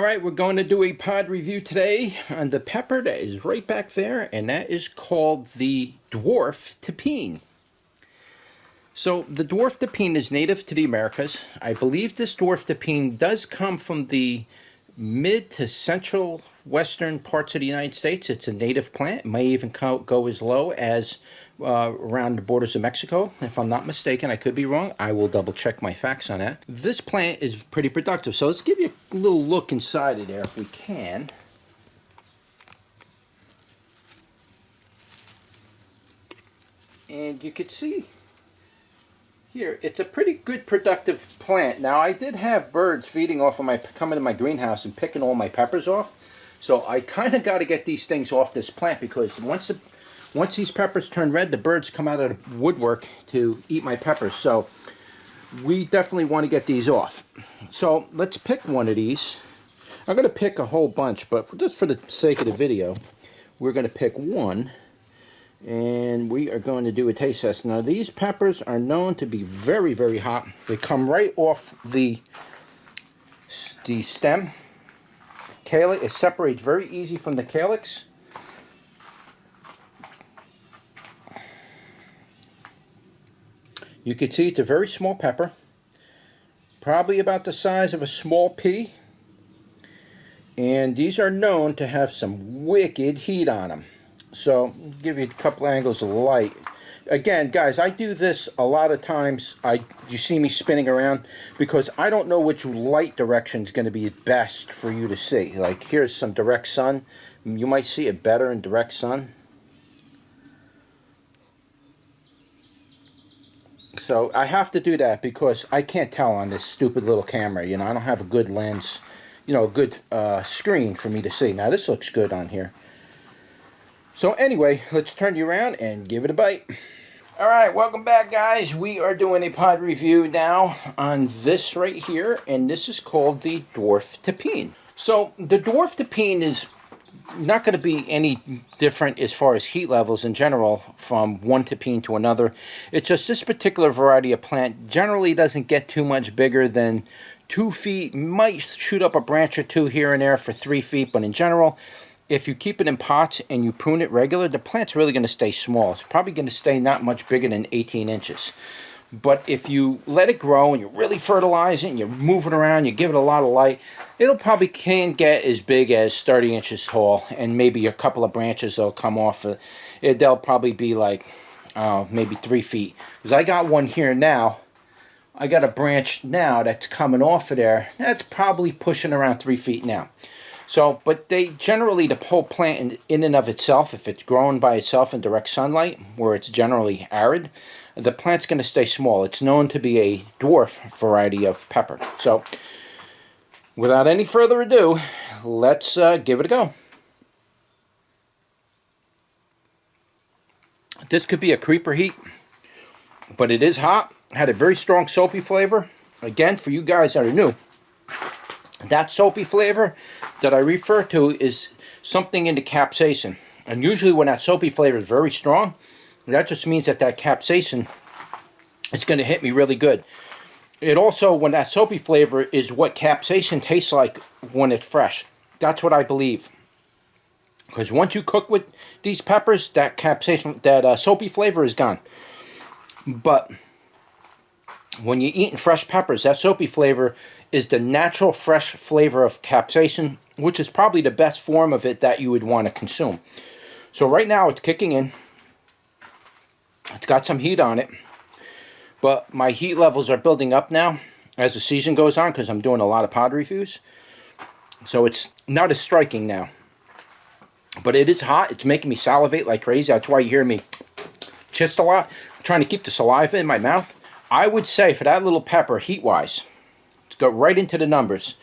Alright, we're going to do a pod review today on the pepper that is right back there, and that is called the Dwarf Tepin. So the Dwarf Tepin is native to the Americas. I believe this Dwarf Tepin does come from the mid to central western parts of the United States. It's a native plant. It may even go as low as around the borders of Mexico. If I'm not mistaken, I could be wrong. I will double check my facts on that. This plant is pretty productive. So let's give you a little look inside of there if we can. And you can see here, it's a pretty good productive plant. Now I did have birds feeding off of coming to my greenhouse and picking all my peppers off. So I kind of got to get these things off this plant, because once these peppers turn red, the birds come out of the woodwork to eat my peppers. So we definitely want to get these off. So let's pick one of these. I'm going to pick a whole bunch, but just for the sake of the video, we're going to pick one. And we are going to do a taste test. Now these peppers are known to be very, very hot. They come right off the stem. Calyx, it separates very easy from the calyx. You can see it's a very small pepper, probably about the size of a small pea, and these are known to have some wicked heat on them. So I'll give you a couple angles of light. Again, guys, I do this a lot of times. You see me spinning around because I don't know which light direction is going to be best for you to see. Like, here's some direct sun. You might see it better in direct sun. So I have to do that because I can't tell on this stupid little camera. You know, I don't have a good lens, you know, a good screen for me to see. Now this looks good on here. So anyway, let's turn you around and give it a bite. Alright, welcome back, guys. We are doing a pod review now on this right here, and this is called the Dwarf Tepin. So the Dwarf Tepin is not going to be any different as far as heat levels in general from one tepin to another. It's just this particular variety of plant generally doesn't get too much bigger than 2 feet. Might shoot up a branch or two here and there for 3 feet, but in general, if you keep it in pots and you prune it regular, the plant's really going to stay small. It's probably going to stay not much bigger than 18 inches. But if you let it grow and you really fertilize it and you move it around, you give it a lot of light, it'll probably can get as big as 30 inches tall, and maybe a couple of branches that'll come off. They'll probably be like maybe 3 feet. Because I got one here now. I got a branch now that's coming off of there. That's probably pushing around 3 feet now. So, but they generally, the whole plant in and of itself, if it's grown by itself in direct sunlight, where it's generally arid, the plant's going to stay small. It's known to be a dwarf variety of pepper. So, without any further ado, let's give it a go. This could be a creeper heat, but it is hot. Had a very strong soapy flavor. Again, for you guys that are new, that soapy flavor that I refer to is something in the capsaicin. And usually when that soapy flavor is very strong, that just means that capsaicin is going to hit me really good. It also, when that soapy flavor is what capsaicin tastes like when it's fresh. That's what I believe. Because once you cook with these peppers, that capsaicin, that soapy flavor is gone. But when you're eating fresh peppers, that soapy flavor is the natural fresh flavor of capsaicin, which is probably the best form of it that you would want to consume. So right now it's kicking in. It's got some heat on it, but my heat levels are building up now as the season goes on, because I'm doing a lot of pod reviews. So it's not as striking now, but it is hot. It's making me salivate like crazy. That's why you hear me chist a lot. I'm trying to keep the saliva in my mouth. I would say for that little pepper, heat-wise, let's go right into the numbers.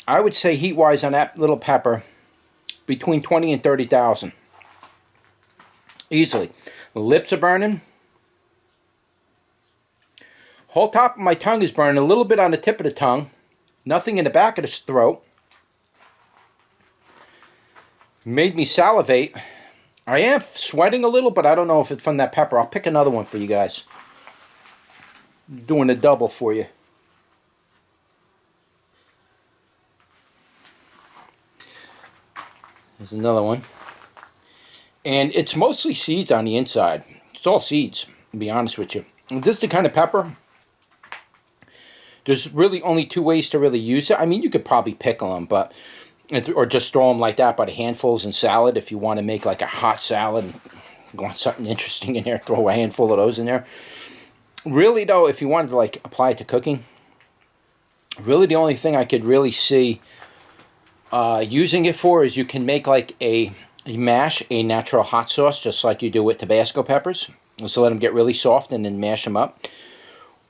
I would say heat-wise on that little pepper, between 20 and 30,000. Easily. The lips are burning. Whole top of my tongue is burning. A little bit on the tip of the tongue. Nothing in the back of the throat. Made me salivate. I am sweating a little, but I don't know if it's from that pepper. I'll pick another one for you guys. Doing a double for you. There's another one. And it's mostly seeds on the inside. It's all seeds, to be honest with you. This is the kind of pepper, there's really only two ways to really use it. I mean, you could probably pickle them, but or just throw them like that by the handfuls in salad if you want to make like a hot salad and you want something interesting in there, throw a handful of those in there. Really though, if you wanted to like apply it to cooking, really the only thing I could really see using it for is you can make like a mash, a natural hot sauce, just like you do with Tabasco peppers. So let them get really soft and then mash them up.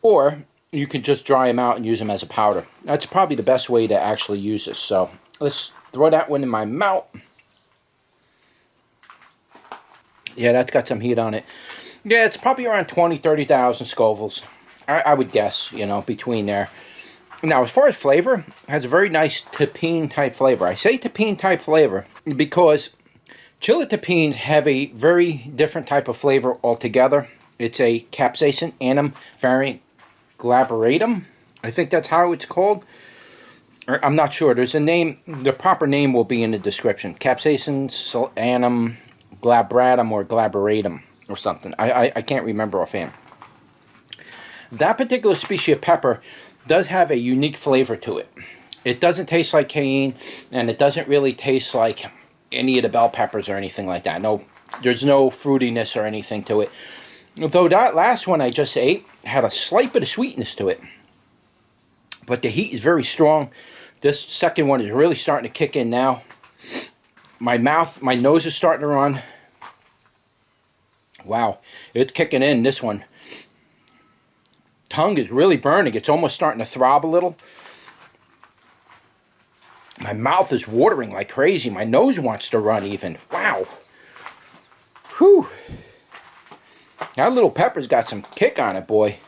Or you can just dry them out and use them as a powder. That's probably the best way to actually use this. So let's throw that one in my mouth. Yeah, that's got some heat on it. Yeah, it's probably around 20, 30,000 Scovilles. I would guess, you know, between there. Now, as far as flavor, it has a very nice Tepin type flavor. I say Tepin type flavor because Chiltepins have a very different type of flavor altogether. It's a Capsicum, annuum, variant glabriusculum. I think that's how it's called. I'm not sure. There's a name. The proper name will be in the description. Capsicum, annuum, glabriusculum, or glabriusculum, or something. I can't remember offhand. That particular species of pepper does have a unique flavor to it. It doesn't taste like cayenne, and it doesn't really taste like any of the bell peppers or anything like that. No, there's no fruitiness or anything to it. Though that last one I just ate had a slight bit of sweetness to it. But the heat is very strong. This second one is really starting to kick in now. My nose is starting to run. Wow, it's kicking in, this one. Tongue is really burning. It's almost starting to throb a little. My mouth is watering like crazy. My nose wants to run even. Wow. Whew. That little pepper's got some kick on it, boy.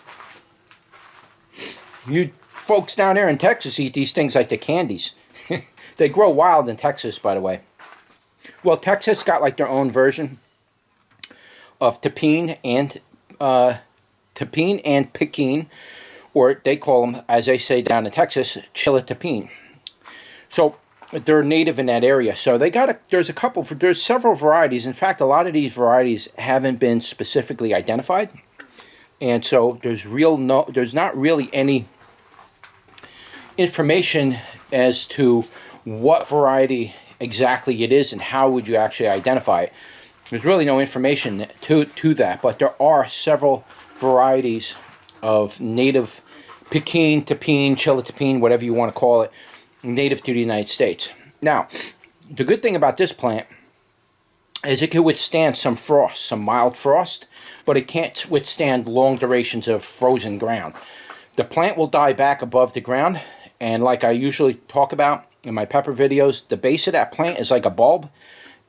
You folks down there in Texas eat these things like the candies. They grow wild in Texas, by the way. Well, Texas got like their own version of Tepin and Pekin, or they call them, as they say down in Texas, Chiltepin. So they're native in that area. So they got there's several varieties. In fact, a lot of these varieties haven't been specifically identified, and so there's not really any information as to what variety exactly it is and how would you actually identify it. There's really no information to that, but there are several varieties of native Pekin, Tepin, Chiltepin, whatever you want to call it, native to the United States. Now, the good thing about this plant is it can withstand some frost, some mild frost, but it can't withstand long durations of frozen ground. The plant will die back above the ground, and like I usually talk about in my pepper videos, the base of that plant is like a bulb,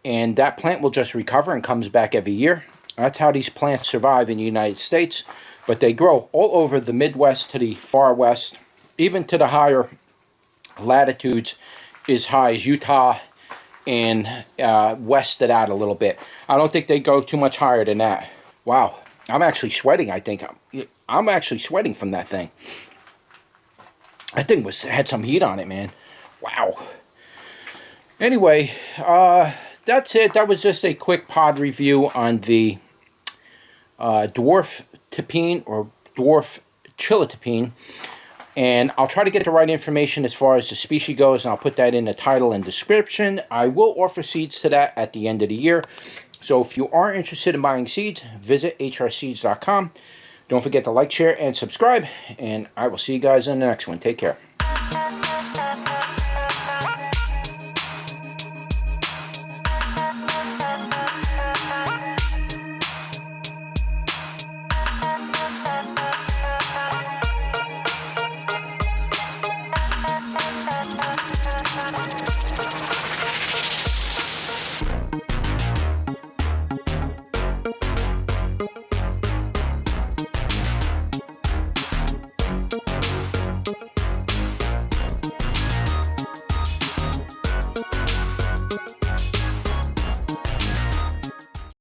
and that plant will just recover and comes back every year. That's how these plants survive in the United States, but they grow all over the Midwest to the far west, even to the higher latitudes as high as Utah and west of that a little bit. I don't think they go too much higher than that. Wow, I'm actually sweating, I think. I'm actually sweating from that thing. That thing had some heat on it, man. Wow. Anyway, that's it. That was just a quick pod review on the Dwarf Tepin or Dwarf Chiltepin. And I'll try to get the right information as far as the species goes, and I'll put that in the title and description. I will offer seeds to that at the end of the year. So if you are interested in buying seeds, visit hrseeds.com. Don't forget to like, share, and subscribe. And I will see you guys in the next one. Take care.